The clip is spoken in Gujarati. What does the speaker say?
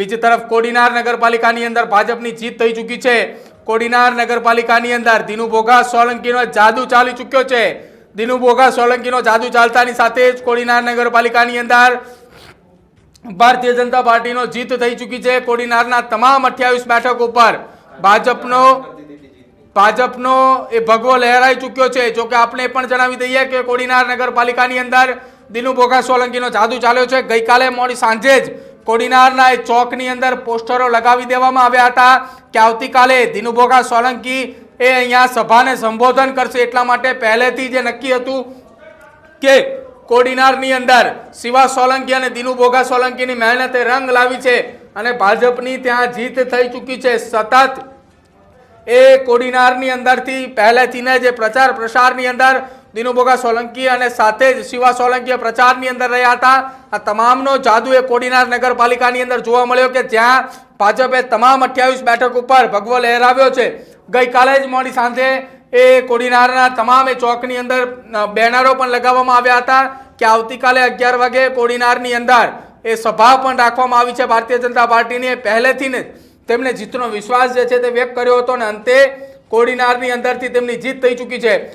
બીજી તરફ કોડીનાર નગરપાલિકાની અંદર ભાજપની જીત થઈ ચૂકી છે। કોડીનાર નગરપાલિકાની અંદર દિનુ બોઘા સોલંકીનો જાદુ ચાલી ચૂક્યો છે। દિનુ બોઘા સોલંકીનો જાદુ ચાલતાની સાથે જ કોડીનાર નગરપાલિકાની અંદર ભારતીય જનતા પાર્ટીનો જીત થઈ ચૂકી છે। કોડીનારના તમામ 28 બેઠક ઉપર ભાજપનો એ ભગવો લહેરાઈ ચૂક્યો છે। જોકે આપણે પણ જણાવી દઈએ કે કોડીનાર નગરપાલિકાની અંદર દિનુ બોઘા સોલંકીનો જાદુ ચાલ્યો છે। ગઈકાલે મોડી સાંજે જ કોડીનારના એ ચોકની અંદર પોસ્ટરો લગાવી દેવામાં આવ્યા હતા કે આવતીકાલે દિનુ બોઘા સોલંકી એ અહીંયા સભાને સંબોધન કરશે। એટલા માટે પહેલેથી જે નક્કી હતું કે કોડીનારની અંદર શિવા સોલંકી અને દિનુ બોઘા સોલંકીની મહેનતે રંગ લાવી છે અને ભાજપની ત્યાં જીત થઈ ચૂકી છે। સતત એ કોડીનારની અંદરથી પહેલેથી જે પ્રચાર પ્રસારની અંદર દિનુ બોઘા સોલંકી અને સાથે જ શિવા સોલંકી પ્રચારની અંદર રહ્યા હતા। આ તમામનો જાદુ એ કોડીનાર નગરપાલિકાની અંદર જોવા મળ્યો કે જ્યાં ભાજપે તમામ 28 બેઠક ઉપર ભગવો લહેરાવ્યો છે। ગઈકાલે જ મોડી સાંજે એ કોડીનારના તમામ ચોકની અંદર બેનરો પણ લગાવવામાં આવ્યા હતા કે આવતીકાલે 11 વાગે કોડીનારની અંદર એ સભા પણ રાખવામાં આવી છે। ભારતીય જનતા પાર્ટીને પહેલેથી જ તેમને જીતનો વિશ્વાસ જે છે તે વ્યક્ત કર્યો હતો અને અંતે કોડીનારની અંદરથી તેમની જીત થઈ ચૂકી છે।